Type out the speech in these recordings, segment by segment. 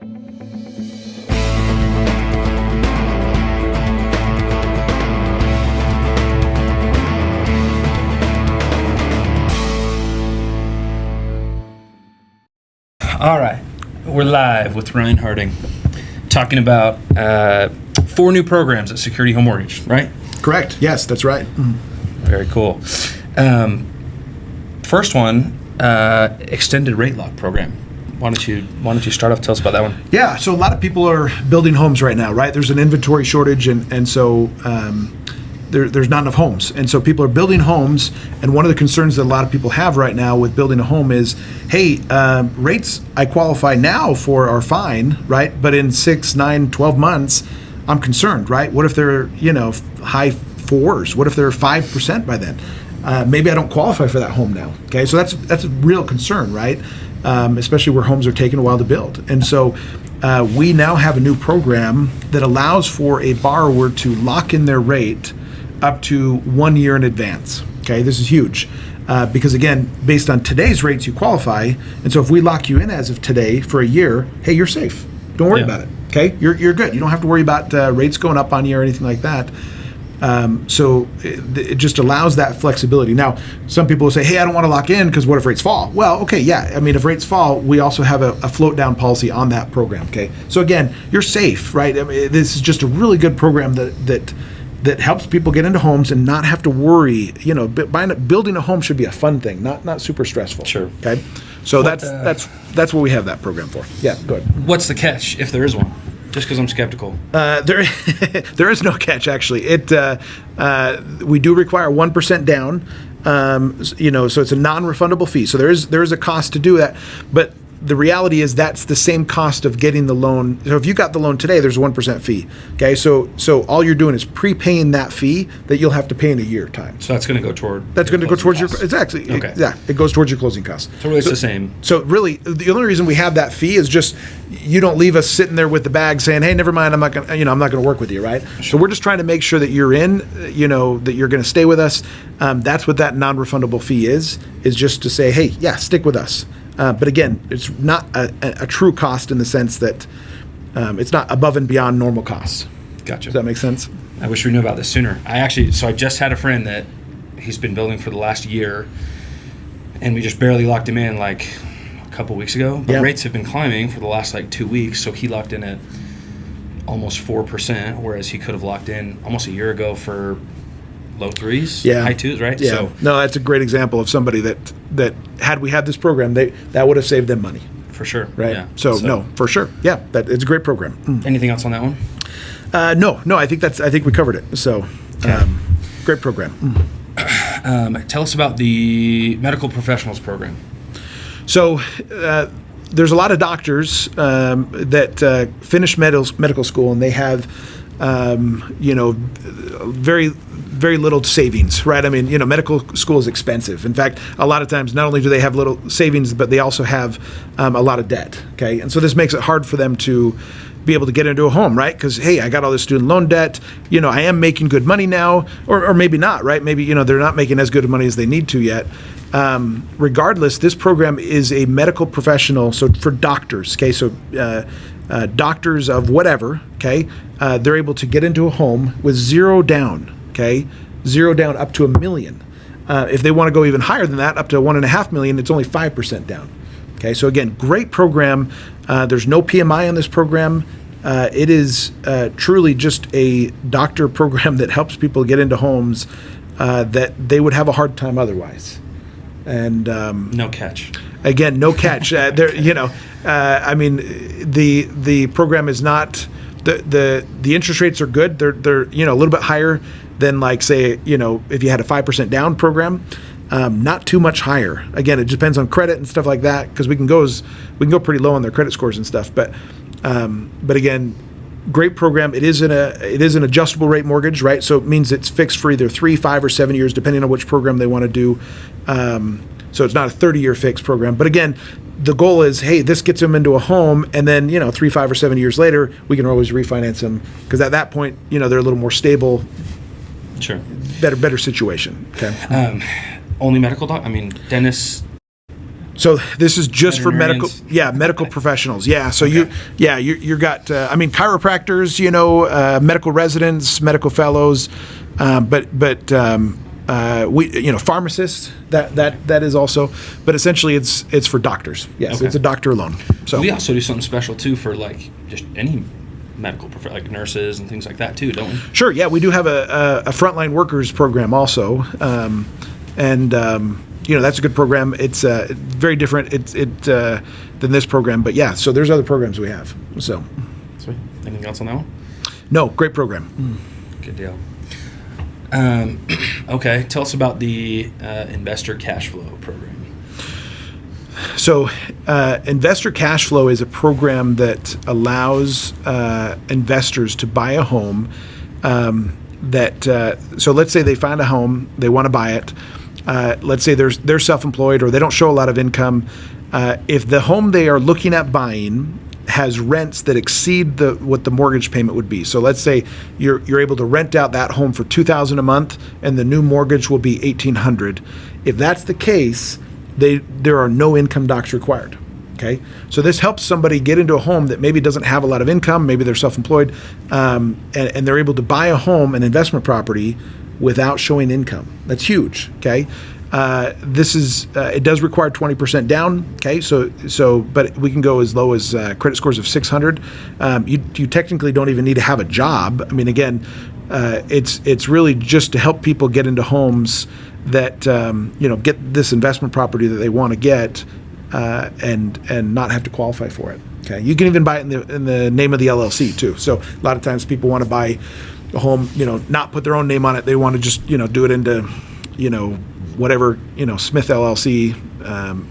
All right, we're live with Ryan Harding, talking about 4 new programs at Security Home Mortgage, right? Correct. Yes, that's right. Very cool. First one, extended rate lock program. Why don't you start off? Tell us about that one. Yeah. So a lot of people are building homes right now, right? There's an inventory shortage, and so there's not enough homes, and so people are building homes. And one of the concerns that a lot of people have right now with building a home is, hey, rates I qualify now for are fine, right? But in 6, 9, 12 months, I'm concerned, right? What if they're high 4s? What if they're 5% by then? Maybe I don't qualify for that home now. Okay, so that's a real concern, right? Especially where homes are taking a while to build. And so we now have a new program that allows for a borrower to lock in their rate up to 1 year in advance. Okay, this is huge because, again, based on today's rates, you qualify. And so if we lock you in as of today for a year, hey, you're safe. Don't worry about it. Okay, you're good. You don't have to worry about rates going up on you or anything like that. So it just allows that flexibility. Now, some people will say, hey, I don't want to lock in because what if rates fall? Well, okay, yeah. I mean, if rates fall, we also have a float down policy on that program, okay? So again, you're safe, right? I mean, this is just a really good program that helps people get into homes and not have to worry. Building a home should be a fun thing, not super stressful. Sure. Okay? So that's what we have that program for. Yeah, go ahead. What's the catch, if there is one? Just because I'm skeptical. There is no catch, actually. We do require 1% down, so it's a non-refundable fee. So there is a cost to do that, but the reality is that's the same cost of getting the loan. So if you got the loan today, there's a 1% fee. Okay, so all you're doing is prepaying that fee that you'll have to pay in a year time. So that's going to go toward. That's going to go towards costs. your exactly. Okay. Yeah, it goes towards your closing costs. So really, it's the same. So really, the only reason we have that fee is just you don't leave us sitting there with the bag saying, "Hey, never mind, I'm not going to work with you," right? Sure. So we're just trying to make sure that you're in, that you're going to stay with us. That's what that non-refundable fee is just to say, "Hey, yeah, stick with us." But again, it's not a true cost in the sense that it's not above and beyond normal costs. Gotcha. Does that make sense? I wish we knew about this sooner. I just had a friend that he's been building for the last year, and we just barely locked him in like a couple weeks ago. But rates have been climbing for the last 2 weeks, so he locked in at almost 4%, whereas he could have locked in almost a year ago for low 3s, high 2s, right? Yeah. So, no, that's a great example of somebody that had we had this program, that would have saved them money. For sure. Right. Yeah. So no, for sure. Yeah, it's a great program. Anything else on that one? No. I think we covered it. So, great program. Tell us about the medical professionals program. So. There's a lot of doctors that finish medical school, and they have, very, very little savings, right? I mean, medical school is expensive. In fact, a lot of times, not only do they have little savings, but they also have a lot of debt, okay? And so this makes it hard for them to be able to get into a home, right? Because, hey, I got all this student loan debt. I am making good money now, or maybe not, right? Maybe, they're not making as good money as they need to yet. Regardless, this program is a medical professional, so for doctors, okay? So doctors of whatever, okay? They're able to get into a home with zero down, okay? Zero down up to $1 million. If they want to go even higher than that, up to $1.5 million, it's only 5% down. Okay, so again, great program. There's no PMI on this program. It is truly just a doctor program that helps people get into homes that they would have a hard time otherwise. And no catch. Again, no catch. The program is not the interest rates are good. They're a little bit higher than say if you had a 5% down program. Not too much higher. Again, it depends on credit and stuff like that because we can go pretty low on their credit scores and stuff. But again, great program. It is an adjustable rate mortgage, right? So it means it's fixed for either 3, 5, or 7 years, depending on which program they want to do. So it's not a 30-year fixed program. But again, the goal is, hey, this gets them into a home, and then 3, 5, or 7 years later, we can always refinance them because at that point, they're a little more stable. Sure. Better situation. Okay. Only medical dentists. So this is just for medical, Veterinarians. medical professionals. Yeah. So Okay. you got, chiropractors, medical residents, medical fellows, pharmacists. That is also, but essentially it's for doctors. Yes, Okay. it's a doctor loan. So We also do something special too for like just any medical like nurses and things like that too, don't we? sure, yeah, we do have a frontline workers program also, that's a good program. It's very different than this program, but yeah. So there's other programs we have. So Sweet. Anything else on that one? no, great program. Good deal. Okay, tell us about the investor cash flow program. So, Investor Cash Flow is a program that allows investors to buy a home. So let's say they find a home, they want to buy it. Let's say they're self-employed or they don't show a lot of income. If the home they are looking at buying has rents that exceed what the mortgage payment would be. So let's say you're able to rent out that home for $2,000 a month, and the new mortgage will be $1,800. If that's the case, there are no income docs required. Okay, so this helps somebody get into a home that maybe doesn't have a lot of income. Maybe they're self-employed, and they're able to buy a home, an investment property, without showing income. That's huge. Okay. It does require 20% down. Okay, but we can go as low as credit scores of 600. You technically don't even need to have a job. I mean, again, it's really just to help people get into homes that get this investment property that they want to get, and not have to qualify for it. Okay, you can even buy it in the name of the LLC too. So a lot of times people want to buy a home, not put their own name on it. They want to just do it into whatever, Smith LLC,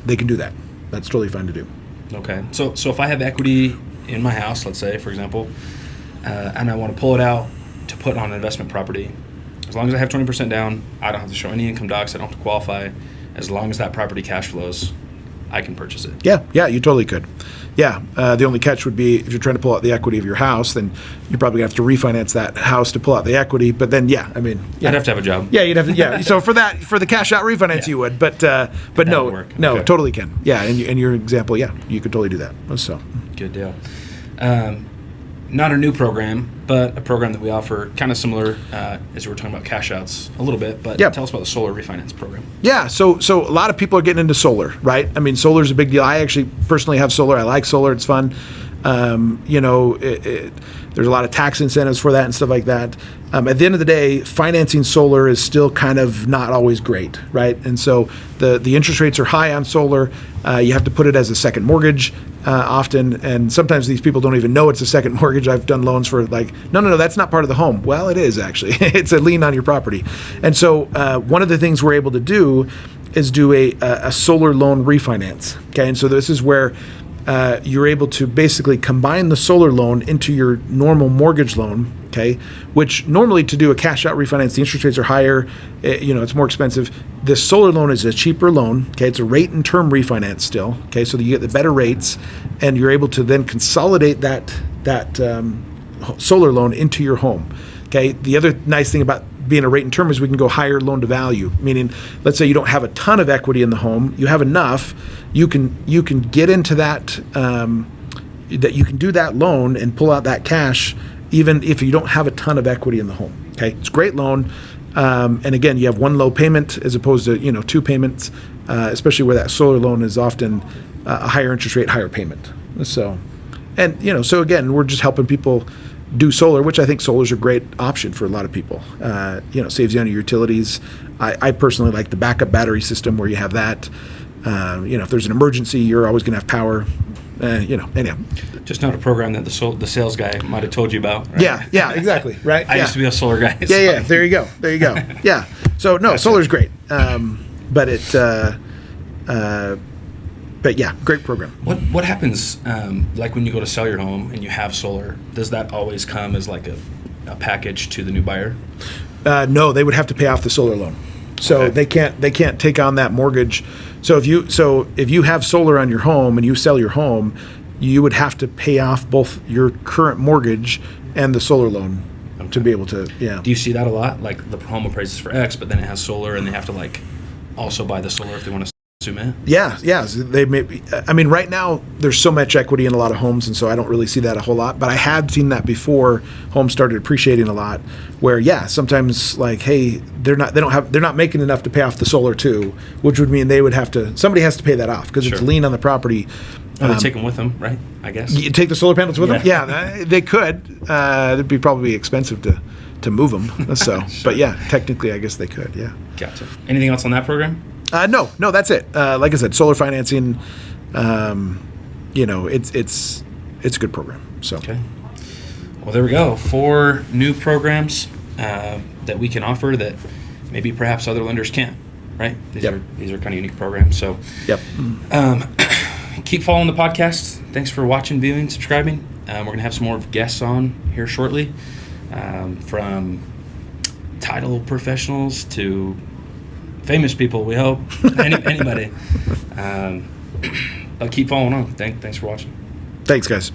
they can do that. That's totally fine to do. Okay, so if I have equity in my house, let's say, for example, and I want to pull it out to put on an investment property, as long as I have 20% down, I don't have to show any income docs, I don't have to qualify. As long as that property cash flows, I can purchase it. Yeah, you totally could. Yeah, the only catch would be if you're trying to pull out the equity of your house, then you're probably going to have to refinance that house to pull out the equity. But then, I'd have to have a job. Yeah, you'd have to. Yeah, so for the cash out refinance, you would. But no, would work. no, Okay. totally can. Yeah, in your example, yeah, you could totally do that. So Good deal. Not a new program, but a program that we offer, kind of similar as we were talking about cash outs a little bit. But Yeah. Tell us about the Solar Refinance program. yeah, so a lot of people are getting into solar, right? I mean, solar is a big deal. I actually personally have solar. I like solar. It's fun. There's a lot of tax incentives for that and stuff like that. At the end of the day, financing solar is still kind of not always great, right? And so the interest rates are high on solar. You have to put it as a second mortgage often, and sometimes these people don't even know it's a second mortgage. I've done loans for like, no, that's not part of the home. Well, it is actually. It's a lien on your property. And so one of the things we're able to do is do a solar loan refinance. Okay, and so this is where you're able to basically combine the solar loan into your normal mortgage loan, okay, which normally to do a cash out refinance, the interest rates are higher, it's more expensive. This solar loan is a cheaper loan, okay, it's a rate and term refinance still, okay, so that you get the better rates, and you're able to then consolidate that solar loan into your home, okay. The other nice thing about being a rate and term is we can go higher loan to value, meaning let's say you don't have a ton of equity in the home, you have enough, you can get into that, that you can do that loan and pull out that cash even if you don't have a ton of equity in the home. Okay, it's a great loan, and again, you have one low payment as opposed to two payments, especially where that solar loan is often a higher interest rate, higher payment. So again, we're just helping people do solar, which I think solar is a great option for a lot of people. Saves you on your utilities. I personally like the backup battery system where you have that. If there's an emergency, you're always going to have power. Anyhow. Just not a program that the sales guy might have told you about. Right? Yeah, exactly. Right. I used to be a solar guy. Yeah. There you go. Yeah. So no, solar's great. But yeah, great program. What happens, like when you go to sell your home and you have solar, does that always come as like a package to the new buyer? No, they would have to pay off the solar loan. So Okay. they can't take on that mortgage. So if you have solar on your home and you sell your home, you would have to pay off both your current mortgage and the solar loan to be able to, yeah. Do you see that a lot? Like the home appraises for X, but then it has solar and they have to like also buy the solar if they want to assume, man. Yeah. They may be, I mean, right now there's so much equity in a lot of homes, and so I don't really see that a whole lot. But I had seen that before homes started appreciating a lot. Where sometimes like, hey, they're not making enough to pay off the solar too, which would mean somebody has to pay that off because it's a lien on the property. Or they take them with them, right? I guess. You take the solar panels with them? Yeah, they could. It'd be probably expensive to move them. So, But yeah, technically, I guess they could. Yeah. Gotcha. Anything else on that program? No, that's it. Like I said, solar financing. It's a good program. So. Okay. Well, there we go. 4 new programs that we can offer that maybe perhaps other lenders can't. Right? These are kind of unique programs. So. Yep. Keep following the podcast. Thanks for watching, viewing, subscribing. We're going to have some more guests on here shortly, from title professionals to famous people, we hope. Anybody. But keep following on. Thanks for watching. Thanks, guys.